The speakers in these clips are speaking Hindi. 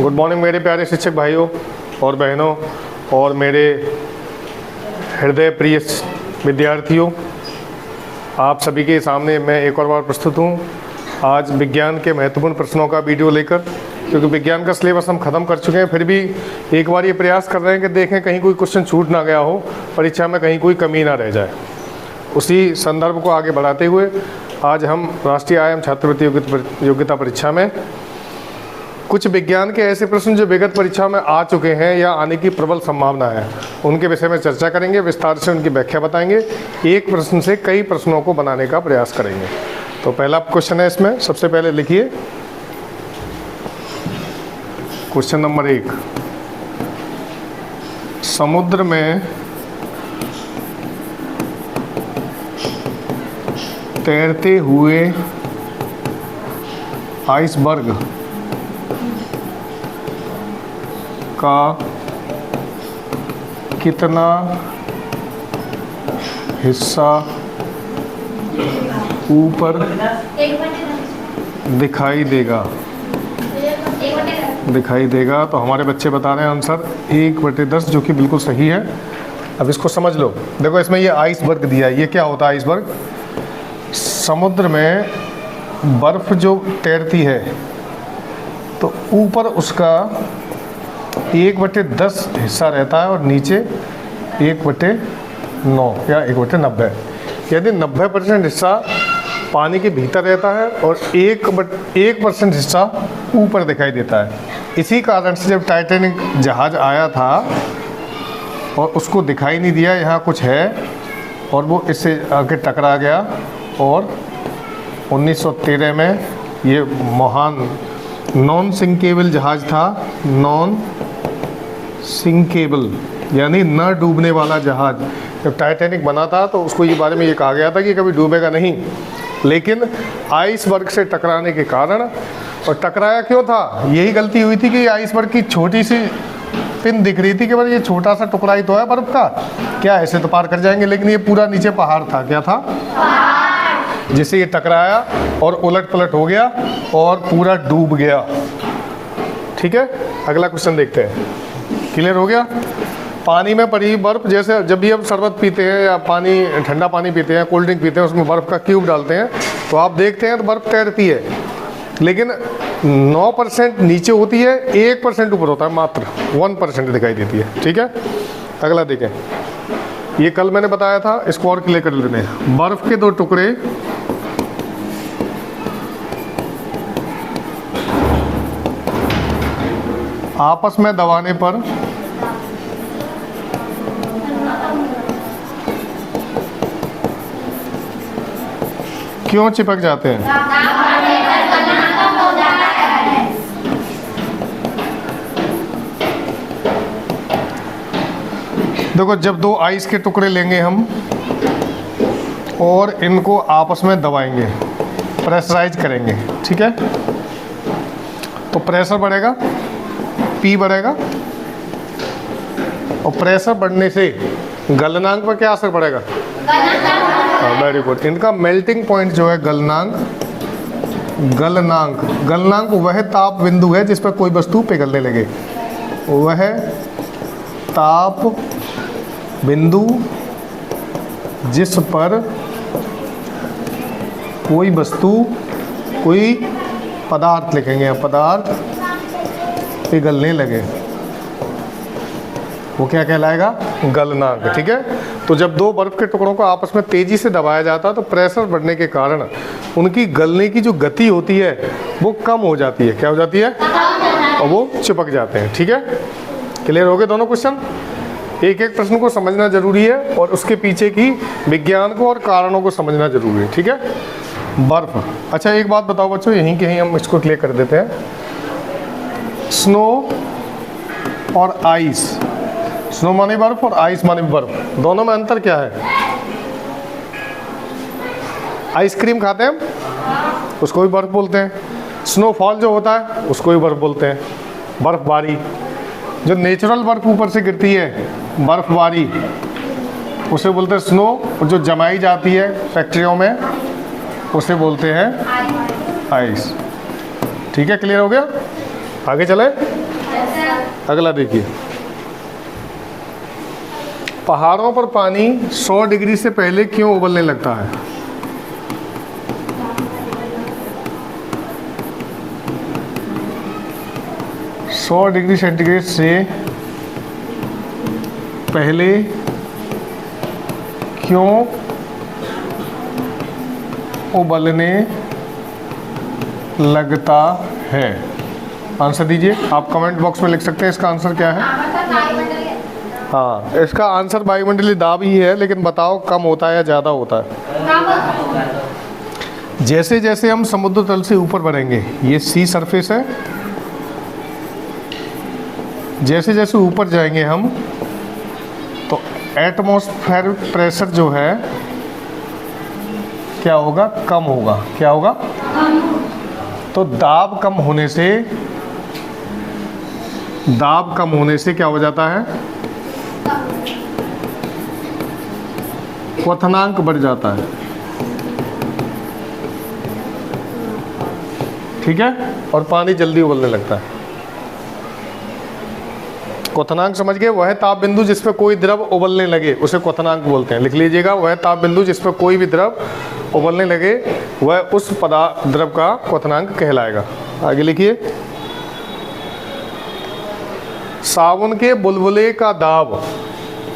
गुड मॉर्निंग मेरे प्यारे शिक्षक भाइयों और बहनों और मेरे हृदय प्रिय विद्यार्थियों, आप सभी के सामने मैं एक और बार प्रस्तुत हूँ आज विज्ञान के महत्वपूर्ण प्रश्नों का वीडियो लेकर। क्योंकि विज्ञान का सिलेबस हम ख़त्म कर चुके हैं, फिर भी एक बार ये प्रयास कर रहे हैं कि देखें कहीं कोई क्वेश्चन छूट ना गया हो, परीक्षा में कहीं कोई कमी ना रह जाए। उसी संदर्भ को आगे बढ़ाते हुए आज हम राष्ट्रीय आयाम छात्रवृत्ति योग्यता परीक्षा में कुछ विज्ञान के ऐसे प्रश्न जो विगत परीक्षा में आ चुके हैं या आने की प्रबल संभावना है, उनके विषय में चर्चा करेंगे, विस्तार से उनकी व्याख्या बताएंगे, एक प्रश्न से कई प्रश्नों को बनाने का प्रयास करेंगे। तो पहला क्वेश्चन है इसमें, सबसे पहले लिखिए क्वेश्चन नंबर 1। समुद्र में तैरते हुए आइसबर्ग का कितना हिस्सा ऊपर दिखाई देगा? तो हमारे बच्चे बता रहे हैं आंसर 1/10, जो कि बिल्कुल सही है। अब इसको समझ लो। देखो इसमें ये आइसबर्ग दिया है, ये क्या होता है आइसबर्ग? समुद्र में बर्फ जो तैरती है तो ऊपर उसका 1/10 हिस्सा रहता है और नीचे 1/9 या 1/90। यदि 90% हिस्सा पानी के भीतर रहता है और 1% हिस्सा ऊपर दिखाई देता है। इसी कारण से जब टाइटैनिक जहाज़ आया था और उसको दिखाई नहीं दिया यहाँ कुछ है और वो इससे आगे टकरा गया, और 1913 में ये महान नॉन सिंकेबल जहाज़ था, नॉन सिंकेबल यानी न डूबने वाला जहाज़। जब टाइटैनिक बना था तो उसको ये बारे में ये कहा गया था कि कभी डूबेगा नहीं, लेकिन आइसबर्ग से टकराने के कारण, और टकराया क्यों था? यही गलती हुई थी कि आइसबर्ग की छोटी सी पिन दिख रही थी कि भाई ये छोटा सा टुकड़ा ही तो है बर्फ का, क्या ऐसे तो पार कर जाएंगे, लेकिन ये पूरा नीचे पहाड़ था। क्या था? जिससे ये टकराया और उलट पलट हो गया और पूरा डूब गया। ठीक है, अगला क्वेश्चन देखते हैं। क्लियर हो गया? पानी में पड़ी बर्फ, जैसे जब भी हम शरबत पीते हैं या पानी ठंडा पानी पीते हैं, कोल्ड ड्रिंक पीते हैं, उसमें बर्फ़ का क्यूब डालते हैं तो आप देखते हैं तो बर्फ़ तैरती है, लेकिन 9% नीचे होती है, 1% ऊपर होता है, मात्र 1% दिखाई देती है। ठीक है, अगला देखें। ये कल मैंने बताया था, इसको और क्लियर कर लेते हैं। बर्फ़ के 2 टुकड़े आपस में दबाने पर क्यों चिपक जाते हैं? देखो, जब 2 आइस के टुकड़े लेंगे हम और इनको आपस में दबाएंगे, प्रेशराइज करेंगे, ठीक है, तो प्रेशर बढ़ेगा, P बढ़ेगा, और प्रेशर बढ़ने से गलनांक पर क्या असर पड़ेगा? Very good. इनका मेल्टिंग पॉइंट जो है गलनांक वह ताप बिंदु है जिस पर कोई वस्तु पिघलने लगे। वह ताप बिंदु जिस पर कोई वस्तु, कोई पदार्थ लिखेंगे, पदार्थ पिघलने लगे, वो क्या कहलाएगा? गलनांक। ठीक है, तो जब 2 बर्फ के टुकड़ों को आपस में तेजी से दबाया जाता है तो प्रेशर बढ़ने के कारण उनकी गलने की जो गति होती है वो कम हो जाती है। क्या हो जाती है? और वो चिपक जाते हैं। ठीक है, क्लियर हो गए दोनों क्वेश्चन? एक एक प्रश्न को समझना जरूरी है और उसके पीछे की विज्ञान को और कारणों को समझना जरूरी है। ठीक है, बर्फ। अच्छा, एक बात बताओ बच्चों, यहीं कहीं हम इसको क्लियर कर देते हैं। स्नो और आइस, स्नो माने बर्फ और आइस माने बर्फ, दोनों में अंतर क्या है? आइसक्रीम खाते हैं हम, उसको भी बर्फ बोलते हैं। स्नोफॉल जो होता है उसको भी बर्फ बोलते हैं, बर्फबारी। जो नेचुरल बर्फ ऊपर से गिरती है, बर्फबारी, उसे बोलते हैं स्नो। और जो जमाई जाती है फैक्ट्रियों में उसे बोलते हैं आइस। ठीक है, क्लियर हो गया? आगे चले। अगला देखिए, पहाड़ों पर पानी 100 डिग्री से पहले क्यों उबलने लगता है? सौ डिग्री सेंटीग्रेड से पहले क्यों उबलने लगता है? आंसर दीजिए। आप कमेंट बॉक्स में लिख सकते हैं इसका आंसर क्या है। हाँ, इसका आंसर वायुमंडलीय दाब ही है, लेकिन बताओ कम होता है या ज़्यादा होता है? जैसे जैसे हम समुद्र तल से ऊपर बढ़ेंगे, ये सी सरफेस है, जैसे जैसे ऊपर जाएंगे हम तो एटमॉस्फेरिक प्रेशर जो है क्या होगा? कम होगा। क्या होगा? तो दाब कम होने से क्या हो जाता है? क्वथनांक बढ़ जाता है। ठीक है, और पानी जल्दी उबलने लगता है। क्वथनांक समझ गए? वह ताप बिंदु जिस पर कोई द्रव उबलने लगे उसे क्वथनांक बोलते हैं। लिख लीजिएगा, वह ताप बिंदु जिस पर कोई भी द्रव उबलने लगे वह उस द्रव का क्वथनांक कहलाएगा। आगे लिखिए, साबुन के बुलबुले का दाब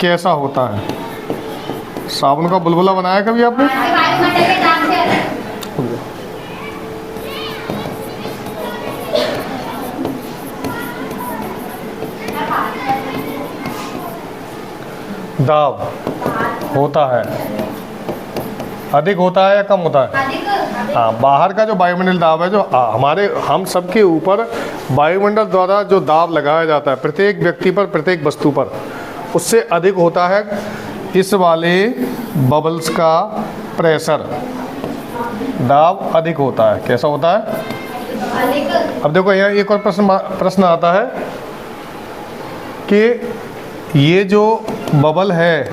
कैसा होता है? साबुन का बुलबुला बनाया कभी आपने? दाब होता है, अधिक होता है या कम होता है? हाँ, बाहर का जो वायुमंडल दाब है, जो हम सबके ऊपर वायुमंडल द्वारा जो दाब लगाया जाता है प्रत्येक व्यक्ति पर, प्रत्येक वस्तु पर, उससे अधिक होता है इस वाले बबल्स का प्रेशर। दाब अधिक होता है। कैसा होता है? अब देखो यहाँ एक और प्रश्न आता है कि ये जो बबल है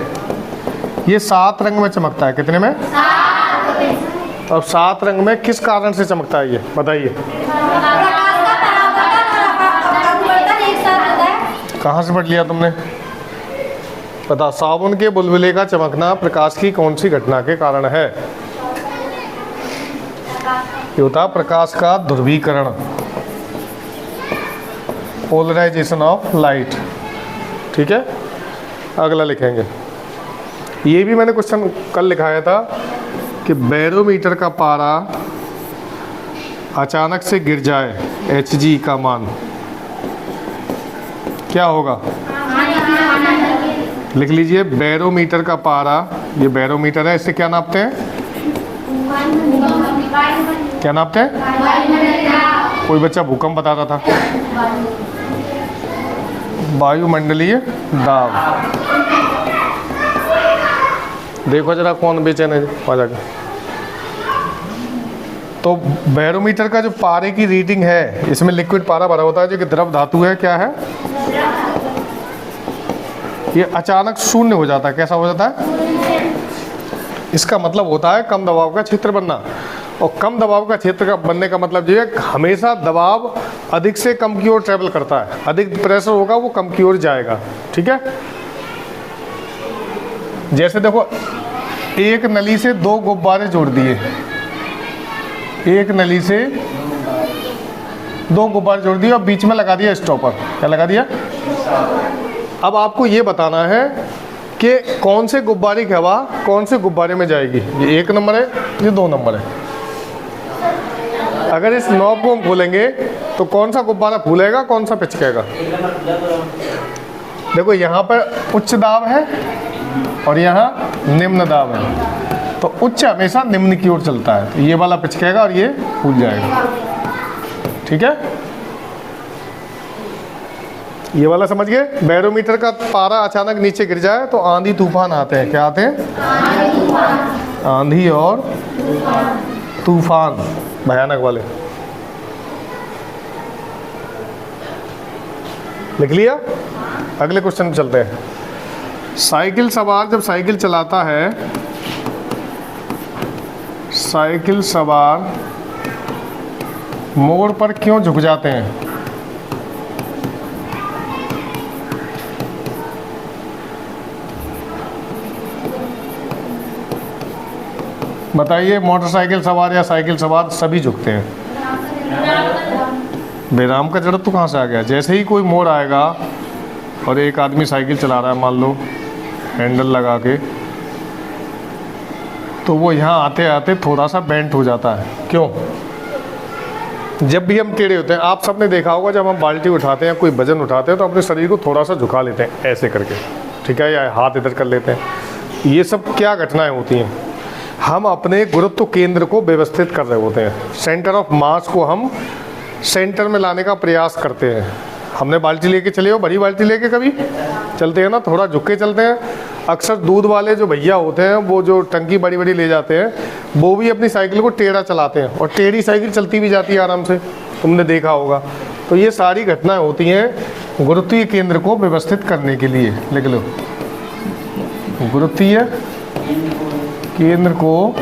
ये 7 रंग में चमकता है। कितने में? अब 7 रंग में किस कारण से चमकता है ये बताइए? कहाँ से पढ़ लिया तुमने? बता। साबुन के बुलबुले का चमकना प्रकाश की कौन सी घटना के कारण है? ये होता है प्रकाश का ध्रुवीकरण, पोलराइजेशन ऑफ लाइट। ठीक है, अगला लिखेंगे। ये भी मैंने क्वेश्चन कल लिखाया था कि बैरोमीटर का पारा अचानक से गिर जाए, Hg का मान क्या होगा? लिख लीजिए, बैरोमीटर का पारा, ये बैरोमीटर है, इससे क्या नापते हैं? क्या नापते हैं? कोई बच्चा भूकंप बता रहा था। वायुमंडलीय दाब। देखो जरा कौन बेचैन है आ जाकर। तो बैरोमीटर का जो पारे की रीडिंग है, इसमें लिक्विड पारा भरा होता है जो कि द्रव धातु है। क्या है? ये अचानक शून्य हो जाता है। कैसा हो जाता है? इसका मतलब होता है कम दबाव का क्षेत्र बनना। और कम दबाव का क्षेत्र का बनने का मतलब ये है हमेशा दबाव अधिक से कम की ओर ट्रेवल करता है। अधिक प्रेशर होगा वो कम की ओर जाएगा। ठीक है, जैसे देखो एक नली से 2 गुब्बारे जोड़ दिए, एक नली से 2 गुब्बारे जोड़ दिए और बीच में लगा दिया स्टॉपर। क्या लगा दिया? अब आपको ये बताना है कि कौन से गुब्बारे की हवा कौन से गुब्बारे में जाएगी। ये 1 नंबर है, ये 2 नंबर है। अगर इस नॉब को हम खोलेंगे तो कौन सा गुब्बारा फूलेगा, कौन सा पिचकेगा? देखो यहाँ पर उच्च दाब है और यहाँ निम्न दाब है, तो उच्च हमेशा निम्न की ओर चलता है, तो ये वाला पिचकेगा और ये फूल जाएगा। ठीक है, ये वाला समझ गए? बैरोमीटर का पारा अचानक नीचे गिर जाए तो आंधी तूफान आते हैं। क्या आते हैं? आंधी और तूफान, भयानक वाले। लिख लिया? अगले क्वेश्चन में चलते हैं। साइकिल सवार जब साइकिल चलाता है, साइकिल सवार मोड़ पर क्यों झुक जाते हैं? बताइए, मोटरसाइकिल सवार या साइकिल सवार सभी झुकते हैं। बेराम का जरूरत तो कहाँ से आ गया? जैसे ही कोई मोड़ आएगा और एक आदमी साइकिल चला रहा है, मान लो हैंडल लगा के, तो वो यहाँ आते आते थोड़ा सा बेंट हो जाता है। क्यों? जब भी हम टेढ़े होते हैं, आप सबने देखा होगा, जब हम बाल्टी उठाते हैं, कोई वजन उठाते हैं, तो अपने शरीर को थोड़ा सा झुका लेते हैं ऐसे करके, ठीक है, या हाथ इधर कर लेते हैं। ये सब क्या घटनाएं होती हैं? हम अपने गुरुत्व केंद्र को व्यवस्थित कर रहे होते हैं। सेंटर ऑफ मास को हम सेंटर में लाने का प्रयास करते हैं। हमने बाल्टी लेके चले हो, बड़ी बाल्टी लेके कभी चलते हैं ना, थोड़ा झुक के चलते हैं। अक्सर दूध वाले जो भैया होते हैं, वो जो टंकी बड़ी बड़ी ले जाते हैं, वो भी अपनी साइकिल को टेढ़ा चलाते हैं, और टेढ़ी साइकिल चलती भी जाती है आराम से, तुमने देखा होगा। तो ये सारी घटनाएं होती हैं गुरुत्वीय केंद्र को व्यवस्थित करने के लिए। लिख लो, गुरुत्वीय केंद्र को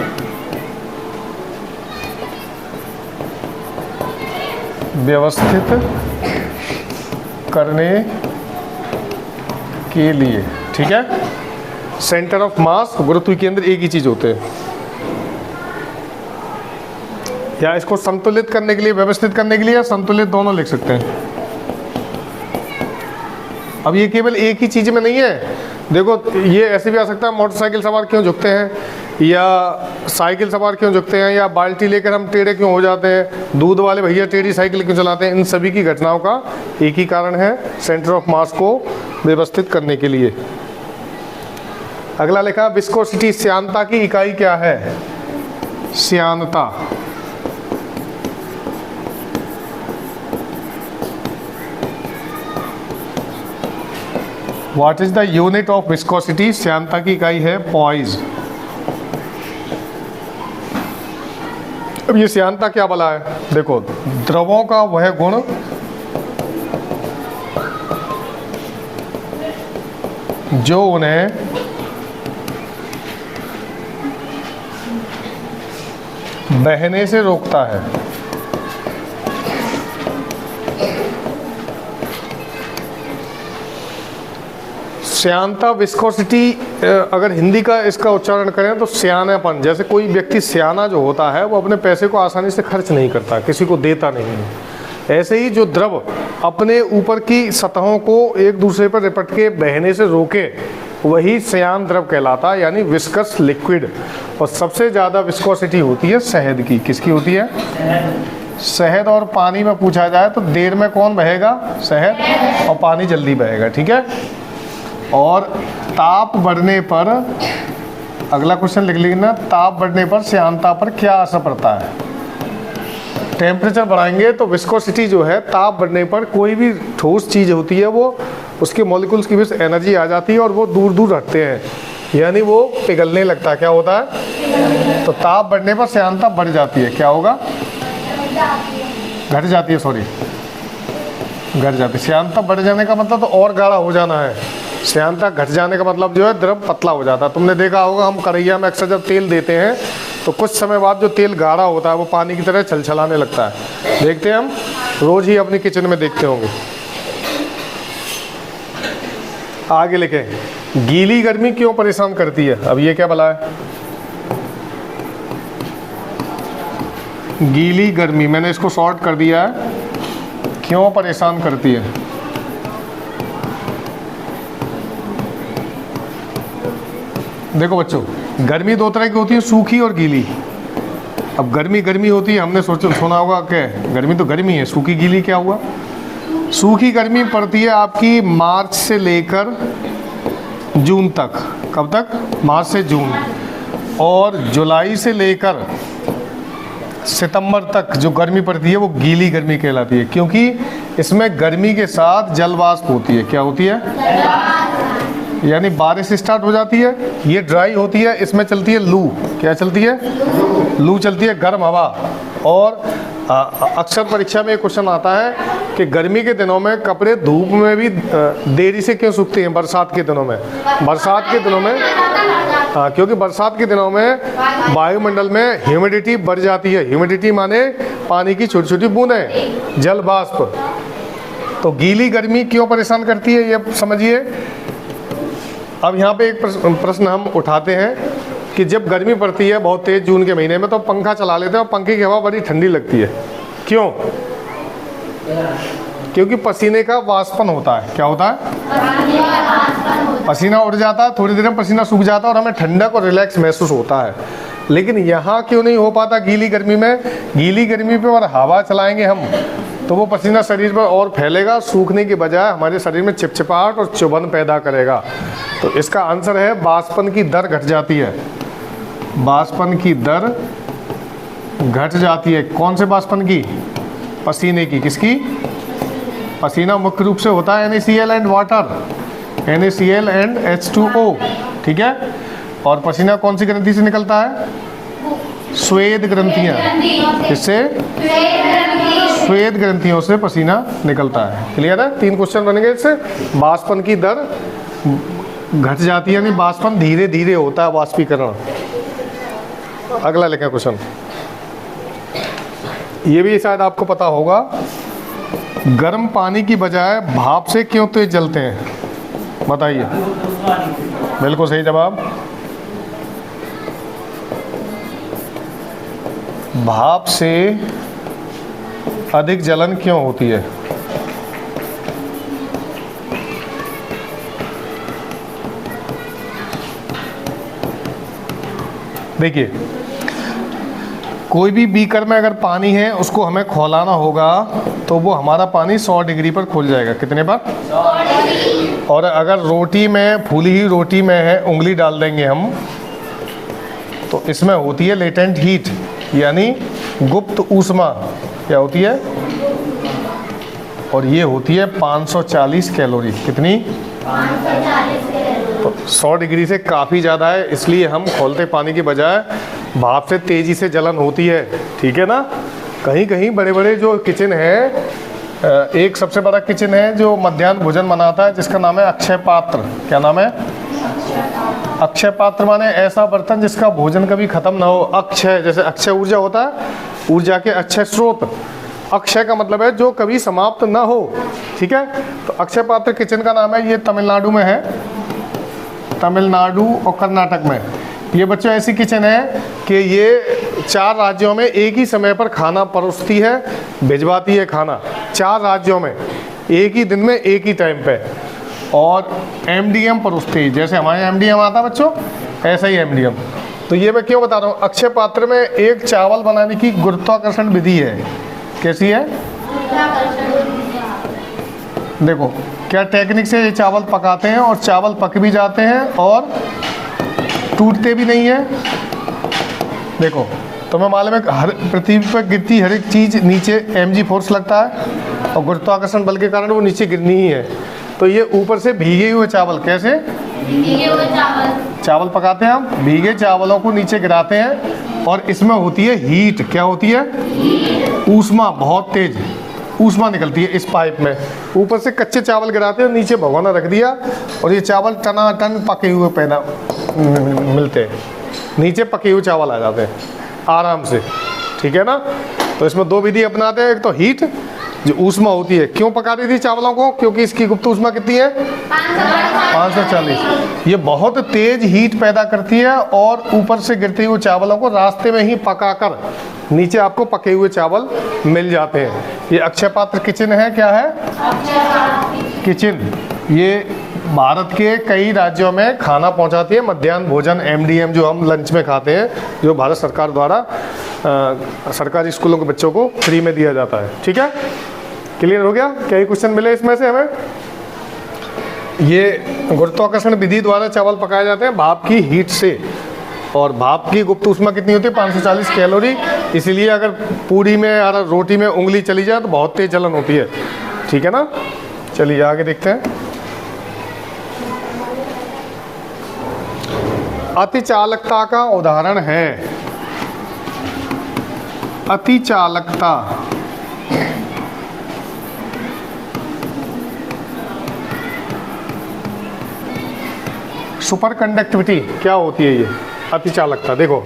व्यवस्थित करने के लिए, ठीक है। सेंटर ऑफ मास, गुरुत्वीय केंद्र एक ही चीज होते हैं। या इसको संतुलित करने के लिए, व्यवस्थित करने के लिए, या संतुलित, दोनों लिख सकते हैं। अब ये केवल एक ही चीज में नहीं है। देखो, ये ऐसे भी आ सकता है, मोटरसाइकिल सवार क्यों झुकते हैं, या साइकिल सवार क्यों झुकते हैं, या बाल्टी लेकर हम टेढ़े क्यों हो जाते हैं, दूध वाले भैया टेढ़ी साइकिल क्यों चलाते हैं। इन सभी की घटनाओं का एक ही कारण है, सेंटर ऑफ मास को व्यवस्थित करने के लिए। अगला लिखा, विस्कोसिटी, श्यानता की इकाई क्या है? श्यानता, what is the unit of viscosity? श्यानता की इकाई है पॉइज। अब ये श्यानता क्या बला है? देखो, द्रवों का वह गुण जो उन्हें बहने से रोकता है। श्यानता, विस्कोसिटी, अगर हिंदी का इसका उच्चारण करें तो श्यानापन। जैसे कोई व्यक्ति श्याना जो होता है, वो अपने पैसे को आसानी से खर्च नहीं करता, किसी को देता नहीं है। ऐसे ही जो द्रव अपने ऊपर की सतहों को एक दूसरे पर रिपट के बहने से रोके, वही श्यान द्रव कहलाता है, यानी विस्कस लिक्विड। और सबसे ज़्यादा विस्कोसिटी होती है शहद की। किसकी होती है? शहद। और पानी में पूछा जाए तो देर में कौन बहेगा? शहद। और पानी जल्दी बहेगा, ठीक है। और ताप बढ़ने पर, अगला क्वेश्चन लिख लेना, ताप बढ़ने पर श्यानता पर क्या असर पड़ता है? टेम्परेचर बढ़ाएंगे तो विस्कोसिटी जो है, ताप बढ़ने पर कोई भी ठोस चीज़ होती है, वो उसके मॉलिक्यूल्स की भी एनर्जी आ जाती है और वो दूर दूर हटते हैं, यानी वो पिघलने लगता है। क्या होता है? तो ताप बढ़ने पर श्यानता बढ़ जाती है। क्या होगा? घट जाती है, सॉरी, घट जाती है। श्यानता बढ़ जाने का मतलब तो और गाढ़ा हो जाना है। श्यानता घट जाने का मतलब जो है, द्रव पतला हो जाता है। तुमने देखा होगा, हम कढ़ैया में अक्सर जब तेल देते हैं तो कुछ समय बाद जो तेल गाढ़ा होता है, वो पानी की तरह छलछलाने लगता है। देखते हैं, हम रोज ही अपनी किचन में देखते होंगे। आगे लिखें, गीली गर्मी क्यों परेशान करती है? अब ये क्या भला है? गीली गर्मी, मैंने इसको शॉर्ट कर दिया है, क्यों परेशान करती है? देखो बच्चों, गर्मी दो तरह की होती है, सूखी और गीली। अब गर्मी गर्मी होती है, हमने सुना होगा क्या, गर्मी तो गर्मी है, सूखी गीली क्या हुआ? सूखी गर्मी पड़ती है आपकी मार्च से लेकर जून तक। कब तक? मार्च से जून। और जुलाई से लेकर सितंबर तक जो गर्मी पड़ती है, वो गीली गर्मी कहलाती है, क्योंकि इसमें गर्मी के साथ जल वाष्प होती है। क्या होती है? यानी बारिश स्टार्ट हो जाती है। ये ड्राई होती है, इसमें चलती है लू। क्या चलती है? लू चलती है, गर्म हवा। और अक्सर परीक्षा में एक क्वेश्चन आता है कि गर्मी के दिनों में कपड़े धूप में भी देरी से क्यों सूखते हैं बरसात के दिनों में? बरसात के दिनों में क्योंकि बरसात के दिनों में वायुमंडल में ह्यूमिडिटी बढ़ जाती है। ह्यूमिडिटी माने पानी की छोटी छोटी बूंदें, जल वाष्प। तो गीली गर्मी क्यों परेशान करती है, ये समझिए। अब यहाँ पे एक प्रश्न हम उठाते हैं कि जब गर्मी पड़ती है बहुत तेज जून के महीने में तो पंखा चला लेते हैं और पंखे की हवा बड़ी ठंडी लगती है। क्यों? क्योंकि पसीने का वाष्पन होता है। क्या होता है? पसीना उड़ जाता है, थोड़ी देर में पसीना सूख जाता है और हमें ठंडक और रिलैक्स महसूस होता है। लेकिन यहाँ क्यों नहीं हो पाता गीली गर्मी में? गीली गर्मी पे और हवा चलाएंगे हम तो वो पसीना शरीर पर और फैलेगा, सूखने के बजाय हमारे शरीर में चिपचिपाहट और चुभन पैदा करेगा। तो इसका आंसर है वाष्पन की दर घट जाती है। वाष्पन की दर घट जाती है। कौन से वाष्पन की? पसीने की। किसकी? पसीना मुख्य रूप से होता है NaCl and water, NaCl and H2O, ठीक है। और पसीना कौन सी ग्रंथि से निकलता है? श्वेत ग्रंथियां। इससे श्वेत ग्रंथियों से पसीना निकलता है। क्लियर है? 3 क्वेश्चन बनेंगे इससे। वाष्पन की दर घट जाती है, यानी वाष्पन धीरे धीरे होता है, वाष्पीकरण। अगला लिखें क्वेश्चन। ये भी शायद आपको पता होगा, गर्म पानी की बजाय भाप से क्यों तेज जलते हैं? बताइए। बिल्कुल सही जवाब। भाप से अधिक जलन क्यों होती है? देखिए, कोई भी बीकर में अगर पानी है उसको हमें खौलाना होगा तो वो हमारा पानी 100 डिग्री पर खुल जाएगा। कितने पर? 100 डिग्री। और अगर रोटी में, फूली हुई रोटी में है, उंगली डाल देंगे हम तो इसमें होती है लेटेंट हीट, यानी गुप्त ऊष्मा। क्या होती है? और ये होती है 540 कैलोरी। कितनी? 540 कैलोरी। तो 100 डिग्री से काफ़ी ज़्यादा है, इसलिए हम खोलते पानी के बजाय भाप से तेज़ी से जलन होती है। ठीक है ना? कहीं कहीं बड़े बड़े जो किचन है, एक सबसे बड़ा किचन है जो मध्याह्न भोजन बनाता है जिसका नाम है अक्षय पात्र। क्या नाम है? अक्षय पात्र माने ऐसा बर्तन जिसका भोजन कभी खत्म ना हो। अक्षय, जैसे अक्षय ऊर्जा होता है, ऊर्जा के अक्षय स्रोत। अक्षय का मतलब है जो कभी समाप्त ना हो। ठीक है? तो अक्षय पात्र किचन का नाम है। ये तमिलनाडु में है, तमिलनाडु और कर्नाटक में। ये बच्चों ऐसी किचन है कि ये 4 राज्यों में एक ही समय पर खाना परोसती है, भिजवाती है खाना 4 राज्यों में एक ही दिन में, एक ही टाइम पे। और MDM परोसती है, जैसे हमारे MDM आता है बच्चों, ऐसा ही MDM। तो ये मैं क्यों बता रहा हूँ? अक्षय पात्र में एक चावल बनाने की गुरुत्वाकर्षण विधि है। कैसी है? देखो क्या टेक्निक से ये चावल पकाते हैं और चावल पक भी जाते हैं और टूटते भी नहीं है। देखो तुम्हें मालूम है हर पृथ्वी पर गिरती हर एक चीज़ नीचे mg फोर्स लगता है और गुरुत्वाकर्षण बल के कारण वो नीचे गिरनी ही है। तो ये ऊपर से भीगे हुए चावल, कैसे भीगे हुए चावल पकाते हैं हम, भीगे चावलों को नीचे गिराते हैं और इसमें होती है हीट। क्या होती है? ऊष्मा, बहुत तेज ऊष्मा निकलती है इस पाइप में। ऊपर से कच्चे चावल गिराते हैं, नीचे भगोना रख दिया और ये चावल टनाटन पके हुए पैदा मिलते हैं। नीचे पके हुए चावल आ जाते हैं आराम से। ठीक है ना? तो इसमें 2 विधि अपनाते हैं। एक तो हीट, जो ऊष्मा होती है। क्यों पका रही थी चावलों को? क्योंकि इसकी गुप्त ऊष्मा कितनी है? 540। ये बहुत तेज हीट पैदा करती है और ऊपर से गिरते हुए चावलों को रास्ते में ही पकाकर नीचे आपको पके हुए चावल मिल जाते हैं। ये अक्षय पात्र किचन है। क्या है? किचन। ये भारत के कई राज्यों में खाना पहुंचाती है। मध्याह्न भोजन MDM जो हम लंच में खाते हैं, जो भारत सरकार द्वारा सरकारी स्कूलों के बच्चों को फ्री में दिया जाता है। ठीक है? क्लियर हो गया? क्या ही क्वेश्चन मिले इसमें से हमें? ये गुरुत्वाकर्षण विधि द्वारा चावल पकाए जाते हैं भाप की हीट से, और भाप की गुप्त ऊष्मा कितनी होती है? 540 कैलोरी। इसीलिए अगर पूरी में या रोटी में उंगली चली जाए तो बहुत तेज जलन होती है। ठीक है ना? चलिए आगे देखते हैं। अतिचालकता का उदाहरण है। अतिचालकता, सुपर कंडक्टिविटी क्या होती है? ये अतिचालकता। देखो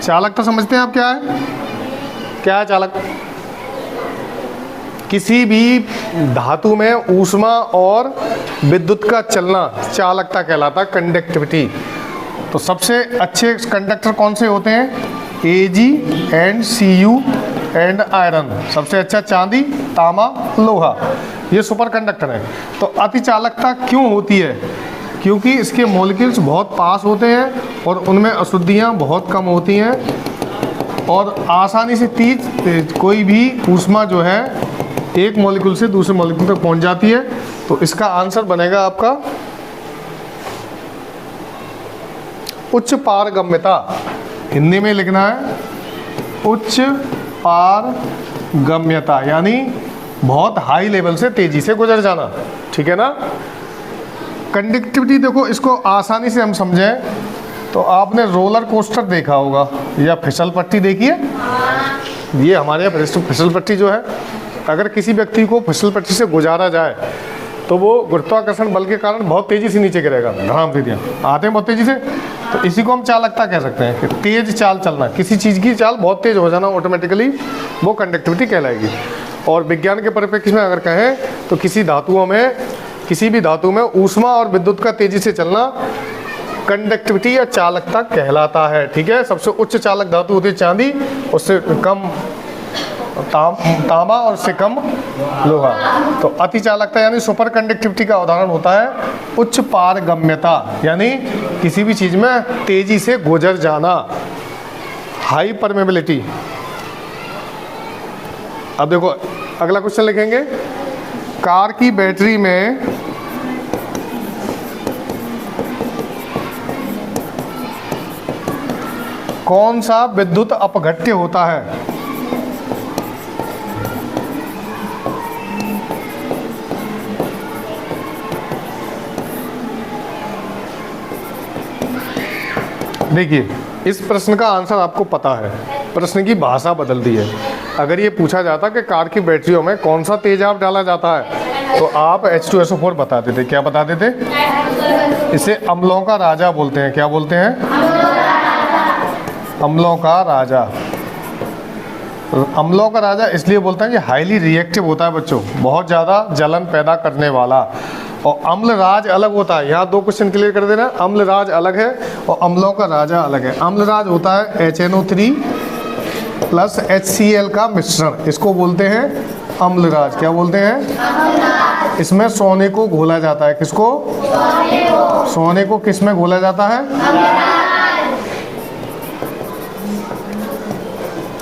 चालकता समझते हैं आप क्या है? क्या है चालक? किसी भी धातु में ऊष्मा और विद्युत का चलना चालकता कहलाता है, कंडक्टिविटी। तो सबसे अच्छे कंडक्टर कौन से होते हैं? Ag and Cu and iron. सबसे अच्छा चांदी, तांबा, लोहा, ये सुपर कंडक्टर है। तो अति चालकता क्यों होती है? क्योंकि इसके मॉलिक्यूल्स बहुत पास होते हैं और उनमें अशुद्धियाँ बहुत कम होती हैं और आसानी से तेज कोई भी ऊष्मा जो है एक मॉलिक्यूल से दूसरे मॉलिक्यूल तक पहुंच जाती है। तो इसका आंसर बनेगा आपका उच्च पारगम्यता। हिंदी में लिखना है उच्च पारगम्यता, यानी बहुत हाई लेवल से तेजी से गुजर जाना। ठीक है ना? कंडक्टिविटी देखो, इसको आसानी से हम समझें तो आपने रोलर कोस्टर देखा होगा या फिसल पट्टी देखी है? ये हमारे यहाँ फिसल पट्टी जो है, अगर किसी व्यक्ति को फिसल पट्टी से गुजारा जाए तो वो गुरुत्वाकर्षण बल के कारण बहुत तेज़ी से नीचे गिरेगा, धड़ाम से दिया आते हैं बहुत तेज़ी से। तो इसी को हम चालकता कह सकते हैं कि तेज़ चाल चलना, किसी चीज़ की चाल बहुत तेज़ हो जाना ऑटोमेटिकली, वो कंडक्टिविटी कहलाएगी। और विज्ञान के परिप्रेक्ष्य में अगर कहें तो किसी भी धातु में ऊष्मा और विद्युत का तेज़ी से चलना कंडक्टिविटी या चालकता कहलाता है। ठीक है? सबसे उच्च चालक धातु होती है चांदी, उससे कम तांबा और उससे कम लोहा। तो अति चालकता यानी सुपर कंडक्टिविटी का उदाहरण होता है उच्च पारगम्यता, यानी किसी भी चीज़ में तेजी से गुजर जाना, हाई परमेबिलिटी। अब देखो अगला क्वेश्चन लिखेंगे, कार की बैटरी में कौन सा विद्युत अपघट्य होता है? देखिए, इस प्रश्न का आंसर आपको पता है, प्रश्न की भाषा बदल दी है। अगर ये पूछा जाता कि कार की बैटरियों में कौन सा तेजाब डाला जाता है तो आप H2SO4 बता देते। क्या बता देते? इसे अम्लों का राजा बोलते हैं। क्या बोलते हैं? अम्लों का राजा। अम्लों का राजा इसलिए बोलते हैं कि हाईली रिएक्टिव होता है बच्चों, बहुत ज़्यादा जलन पैदा करने वाला। और अम्लराज अलग होता है, यहाँ दो क्वेश्चन क्लियर कर देना। अम्लराज अलग है और अम्लों का राजा अलग है। अम्लराज होता है HNO3 प्लस HCl का मिश्रण, इसको बोलते हैं अम्लराज। क्या बोलते हैं? इसमें सोने को घोला जाता है। किसको? सोने को किस में घोला जाता है?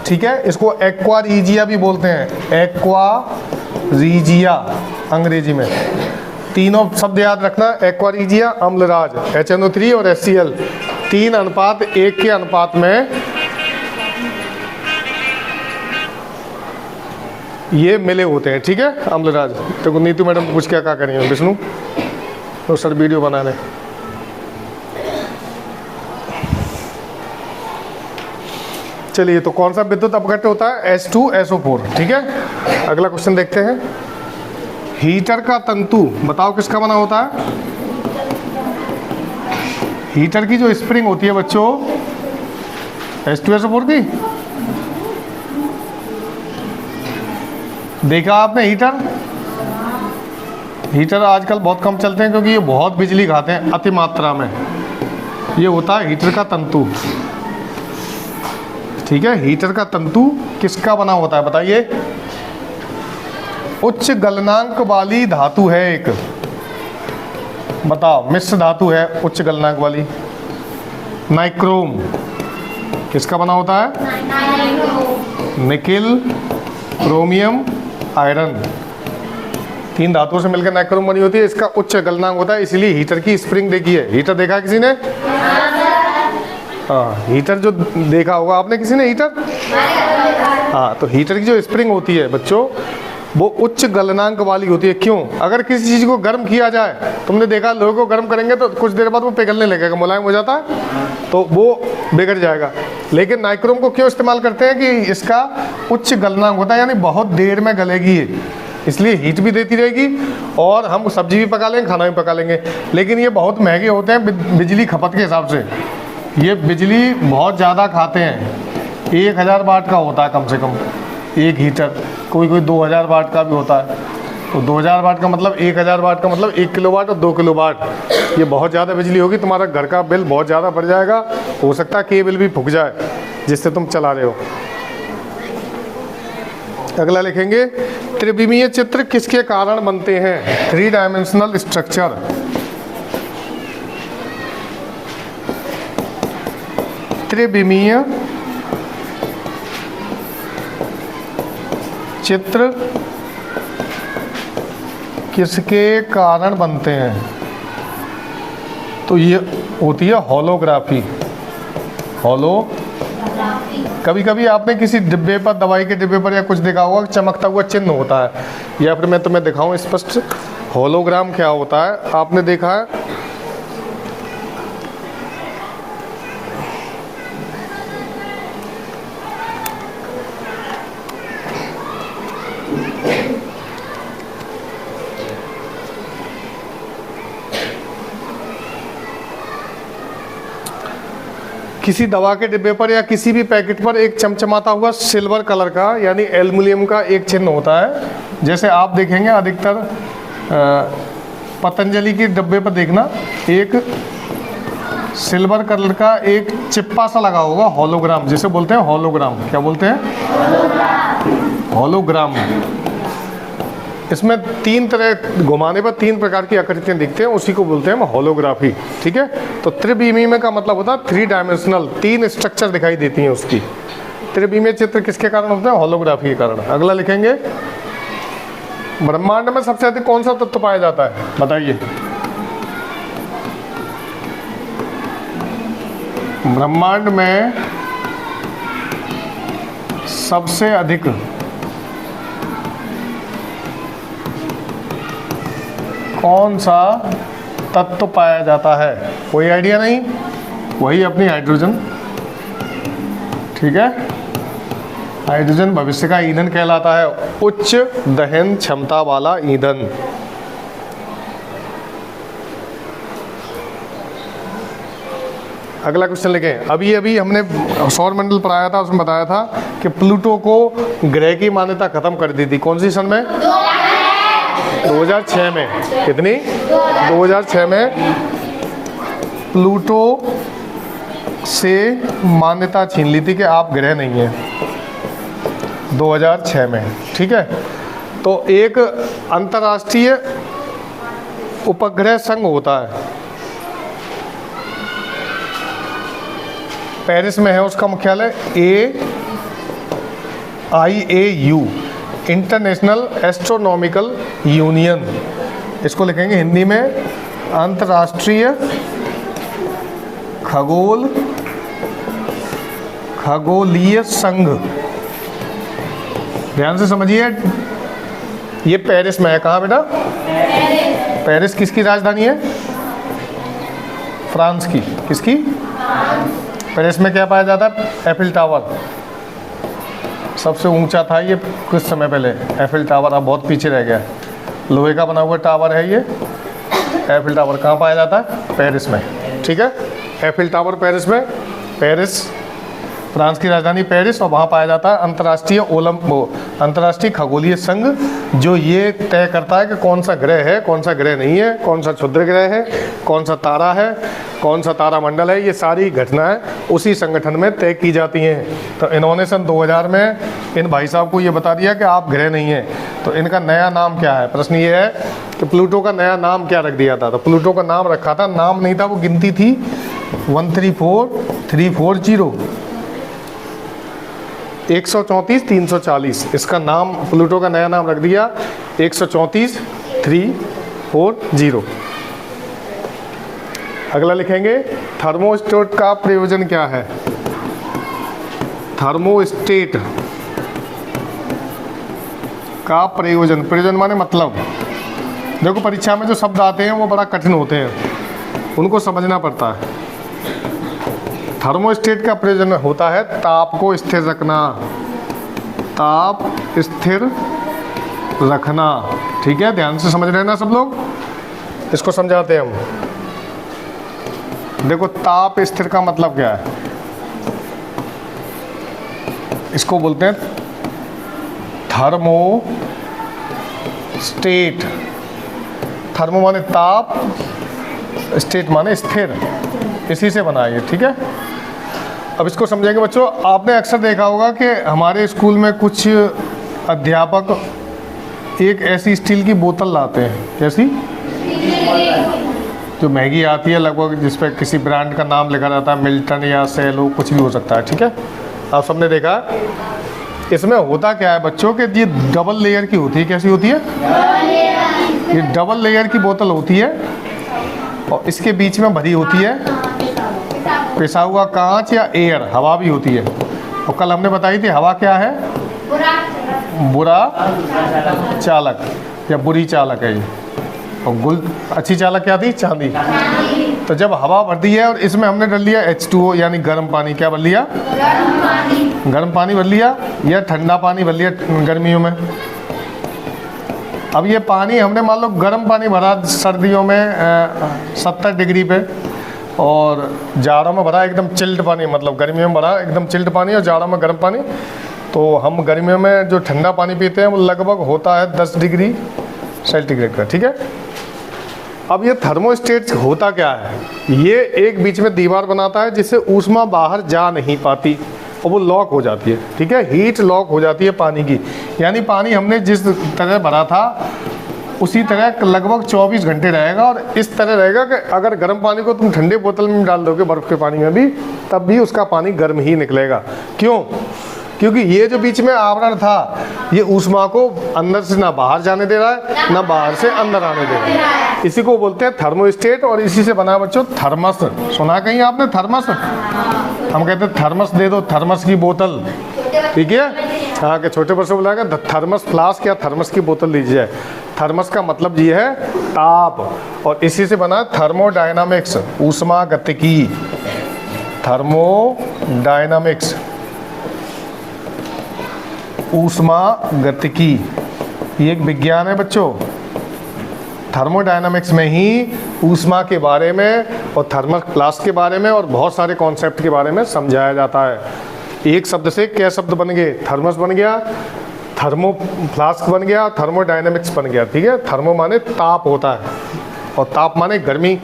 ठीक है? इसको एक्वा रीजिया भी बोलते हैं, एक्वा रीजिया अंग्रेजी में। तीनों शब्द याद रखना, एक्वा रीजिया, अम्लराज, HNO3 और HCl 3:1 के अनुपात में ये मिले होते हैं। ठीक है? अम्लराज। तो नीतू मैडम पूछ क्या करेंगे विष्णु तो सर वीडियो बना रहे। चलिए, तो कौन सा विद्युत अपघट्य होता है? H2SO4। ठीक है? अगला क्वेश्चन देखते हैं, हीटर का तंतु बताओ किसका बना होता है? हीटर की जो स्प्रिंग होती है बच्चों H2SO4 की, देखा आपने हीटर? हीटर आजकल बहुत कम चलते हैं क्योंकि ये बहुत बिजली खाते हैं अति मात्रा में। ये होता है हीटर का तंतु। ठीक है? हीटर का तंतु किसका बना होता है बताइए? उच्च गलनांक वाली धातु है एक, बताओ। मिश्र धातु है उच्च गलनांक वाली, नाइक्रोम। किसका बना होता है? निकिल, क्रोमियम, आयरन, 3 धातुओं से मिलकर नाइक्रोम बनी होती है। इसका उच्च गलनांक होता है, इसलिए हीटर की स्प्रिंग देखी है। हीटर देखा किसी ने? हाँ, हीटर जो देखा होगा आपने, किसी ने हीटर? हाँ, तो हीटर की जो स्प्रिंग होती है बच्चों वो उच्च गलनांक वाली होती है। क्यों? अगर किसी चीज़ को गर्म किया जाए, तुमने देखा लोगों को गर्म करेंगे तो कुछ देर बाद वो पिघलने लगेगा, मुलायम हो जाता है, तो वो बिगड़ जाएगा। लेकिन नाइक्रोम को क्यों इस्तेमाल करते हैं कि इसका उच्च गलनांक होता है, यानी बहुत देर में गलेगी ये, इसलिए हीट भी देती रहेगी और हम सब्जी भी पका लेंगे, खाना भी पका लेंगे। लेकिन ये बहुत महंगे होते हैं बिजली खपत के हिसाब से, ये बिजली बहुत ज़्यादा खाते हैं। 1000 वाट का होता है कम से कम एक हीटर, कोई 2000 वाट का भी होता है। तो 2000 वाट का मतलब 1000 वाट का मतलब 1 किलोवाट और 2 किलोवाट, ये बहुत ज़्यादा बिजली होगी, तुम्हारा घर का बिल बहुत ज़्यादा बढ़ जाएगा, हो सकता है केबल भी फूक जाए जिससे तुम चला रहे हो। अगला लिखेंगे, त्रिविमीय चित्र किसके कारण बनते हैं? 3 डायमेंशनल स्ट्रक्चर। त्रिविमीय चित्र किसके कारण बनते हैं? तो ये होती है होलोग्राफी। कभी कभी आपने किसी डिब्बे पर, दवाई के डिब्बे पर या कुछ देखा होगा, चमकता हुआ चिन्ह होता है, या फिर मैं तुम्हें दिखाऊं स्पष्ट होलोग्राम क्या होता है, आपने देखा है? किसी दवा के डिब्बे पर या किसी भी पैकेट पर एक चमचमाता हुआ सिल्वर कलर का यानी एल्युमिनियम का एक चिन्ह होता है। जैसे आप देखेंगे अधिकतर पतंजलि के डिब्बे पर देखना एक सिल्वर कलर का एक चिप्पा सा लगा होगा, होलोग्राम जिसे बोलते हैं। होलोग्राम क्या बोलते हैं? होलोग्राम। इसमें 3 तरह, घुमाने पर 3 प्रकार की आकृतियां दिखते हैं, उसी को बोलते हैं होलोग्राफी। ठीक है, तो त्रिविमीय का मतलब होता है 3 डायमेंशनल, 3 स्ट्रक्चर दिखाई देती हैं उसकी। त्रिविमीय चित्र किसके कारण होते हैं? होलोग्राफी के कारण। अगला लिखेंगे, ब्रह्मांड में सबसे अधिक कौन सा तत्व पाया जाता है? बताइए। ब्रह्मांड में सबसे अधिक कौन सा तत्व पाया जाता है? कोई आइडिया नहीं? वही अपनी हाइड्रोजन। ठीक है, हाइड्रोजन भविष्य का ईंधन कहलाता है, उच्च दहन क्षमता वाला ईंधन। अगला क्वेश्चन लिखें। अभी हमने सौर मंडल पढ़ाया था, उसमें बताया था कि प्लूटो को ग्रह की मान्यता खत्म कर दी थी। कौन सी सन में? 2006 में। कितनी? 2006 में प्लूटो से मान्यता छीन ली थी कि आप ग्रह नहीं है, 2006 में। ठीक है, तो एक अंतर्राष्ट्रीय उपग्रह संघ होता है, पेरिस में है उसका मुख्यालय, IAU, इंटरनेशनल एस्ट्रोनॉमिकल यूनियन। इसको लिखेंगे हिंदी में अंतर्राष्ट्रीय खगोलीय संघ। ध्यान से समझिए, ये पेरिस में है। कहाँ बेटा? पेरिस किसकी राजधानी है? फ्रांस की। किसकी? पेरिस में क्या पाया जाता है? Eiffel tower. सबसे ऊंचा था ये कुछ समय पहले, एफिल टावर। अब बहुत पीछे रह गया है। लोहे का बना हुआ टावर है ये एफिल टावर। कहाँ पाया जाता है? पेरिस में। ठीक है, एफिल टावर पेरिस में। पेरिस फ्रांस की राजधानी पेरिस, और वहाँ पाया जाता है अंतर्राष्ट्रीय खगोलीय संघ, जो ये तय करता है कि कौन सा ग्रह है, कौन सा ग्रह नहीं है, कौन सा क्षुद्र ग्रह है, कौन सा तारा है, कौन सा तारा मंडल है। ये सारी घटनाएं उसी संगठन में तय की जाती हैं। तो इन्होंने सन 2000 में इन भाई साहब को ये बता दिया कि आप ग्रह नहीं हैं। तो इनका नया नाम क्या है? प्रश्न ये है कि प्लूटो का नया नाम क्या रख दिया था? तो प्लूटो का नाम रखा था, नाम नहीं था, वो गिनती थी 134340, 134,340। इसका नाम, प्लूटो का नया नाम रख दिया 134,340। अगला लिखेंगे, थर्मोस्टेट का प्रयोजन क्या है? थर्मोस्टेट का प्रयोजन, प्रयोजन माने मतलब। देखो परीक्षा में जो शब्द आते हैं वो बड़ा कठिन होते हैं, उनको समझना पड़ता है। थर्मोस्टेट का प्रयोजन होता है ताप को स्थिर रखना, ताप स्थिर रखना। ठीक है, ध्यान से समझ रहे हैं ना सब लोग? इसको समझाते हैं हम। देखो ताप स्थिर का मतलब क्या है? इसको बोलते हैं थर्मो स्टेट, थर्मो माने ताप, स्टेट माने स्थिर, इसी से बना है ये, ठीक है। अब इसको समझेंगे बच्चों। आपने अक्सर देखा होगा कि हमारे स्कूल में कुछ अध्यापक एक ऐसी स्टील की बोतल लाते हैं, कैसी, जो महंगी आती है लगभग, जिस पर किसी ब्रांड का नाम लिखा रहता है, मिल्टन या सेलो, कुछ भी हो सकता है, ठीक है। आप सबने देखा। इसमें होता क्या है बच्चों कि ये डबल लेयर की होती है। कैसी होती है? ये डबल लेयर की बोतल होती है और इसके बीच में भरी होती है पिसा हुआ कांच या एयर, हवा भी होती है। और कल हमने बताई थी हवा क्या है? बुरा चालक या बुरी चालक है ये। और अच्छी चालक क्या थी? चांदी। तो जब हवा भर दी है और इसमें हमने डाल लिया H2O यानी गर्म पानी, क्या भर लिया? गर्म पानी भर लिया या ठंडा पानी भर लिया गर्मियों में। अब ये पानी हमने मान लो गर्म पानी भरा सर्दियों में 70 डिग्री पे, और जाड़ों में भरा एकदम चिल्ड पानी, मतलब गर्मियों में भरा एकदम चिल्ड पानी और जाड़ों में गर्म पानी। तो हम गर्मियों में जो ठंडा पानी पीते हैं वो लगभग होता है 10 डिग्री सेंटीग्रेड का, ठीक है। अब ये थर्मोस्टेट होता क्या है? ये एक बीच में दीवार बनाता है जिससे ऊष्मा बाहर जा नहीं पाती और वो लॉक हो जाती है, ठीक है। हीट लॉक हो जाती है पानी की, यानी पानी हमने जिस तरह भरा था उसी तरह लगभग 24 घंटे रहेगा। और इस तरह रहेगा कि अगर गर्म पानी को तुम ठंडे बोतल में डाल दोगे, बर्फ़ के पानी में भी, तब भी उसका पानी गर्म ही निकलेगा। क्यों? क्योंकि ये जो बीच में आवरण था ये ऊष्मा को अंदर से ना बाहर जाने दे रहा है ना बाहर से अंदर आने दे रहा है। इसी को बोलते हैं थर्मोस्टेट। और इसी से बना बच्चों थर्मस। सुना कहीं आपने थर्मस? हम कहते हैं थर्मस दे दो, थर्मस की बोतल, ठीक है। हाँ, के छोटे बच्चों को बुलाएगा थर्मस फ्लास्क या थर्मस की बोतल लीजिए। थर्मस का मतलब ये है ताप, और इसी से बना थर्मोडायनामिक्स, ऊष्मा गतिकी। थर्मोडायनामिक्स, ऊष्मा गतिकी, ये एक विज्ञान है बच्चों। थर्मोडायनामिक्स में ही ऊष्मा के बारे में और थर्मल फ्लास्क के बारे में और बहुत सारे कॉन्सेप्ट के बारे में समझाया जाता है। एक शब्द से क्या शब्द बन गए? थर्मस बन गया, थर्मो फ्लास्क बन गया, थर्मोडायनामिक्स बन गया, ठीक है। थर्मो माने ताप होता है और ताप माने गर्मी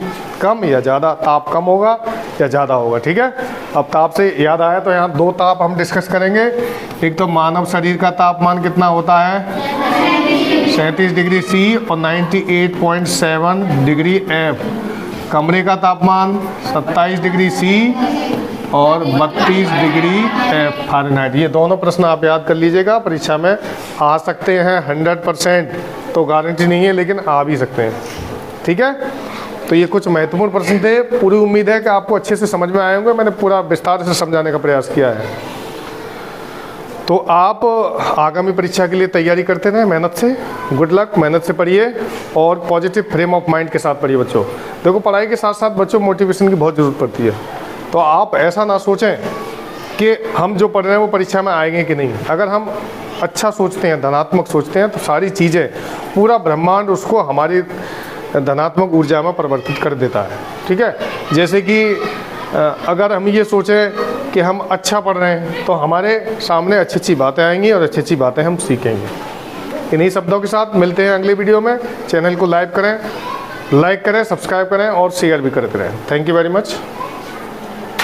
कम या ज़्यादा, ताप कम होगा या ज़्यादा होगा, ठीक है। अब ताप से याद आया तो यहाँ दो ताप हम डिस्कस करेंगे। एक तो मानव शरीर का तापमान कितना होता है? 37 डिग्री सी और 98.7 डिग्री एफ। कमरे का तापमान 27 डिग्री सी और 32 डिग्री एफ फ़ारेनहाइट। ये दोनों प्रश्न आप याद कर लीजिएगा, परीक्षा में आ सकते हैं। 100% तो गारंटी नहीं है, लेकिन आ भी सकते हैं, ठीक है। तो ये कुछ महत्वपूर्ण प्रश्न थे। पूरी उम्मीद है कि आपको अच्छे से समझ में आए होंगे। मैंने पूरा विस्तार से समझाने का प्रयास किया है। तो आप आगामी परीक्षा के लिए तैयारी करते रहें मेहनत से। गुड लक, मेहनत से पढ़िए और पॉजिटिव फ्रेम ऑफ माइंड के साथ पढ़िए बच्चों। देखो, पढ़ाई के साथ साथ बच्चों मोटिवेशन की बहुत ज़रूरत पड़ती है। तो आप ऐसा ना सोचें कि हम जो पढ़ रहे हैं वो परीक्षा में आएंगे कि नहीं। अगर हम अच्छा सोचते हैं, धनात्मक सोचते हैं, तो सारी चीज़ें, पूरा ब्रह्मांड उसको हमारी धनात्मक ऊर्जा में परिवर्तित कर देता है, ठीक है। जैसे कि अगर हम ये सोचें कि हम अच्छा पढ़ रहे हैं तो हमारे सामने अच्छी अच्छी बातें आएंगी और अच्छी अच्छी बातें हम सीखेंगे। इन्हीं शब्दों के साथ मिलते हैं अगले वीडियो में। चैनल को लाइक करें, सब्सक्राइब करें और शेयर भी करते रहें। Thank you very much.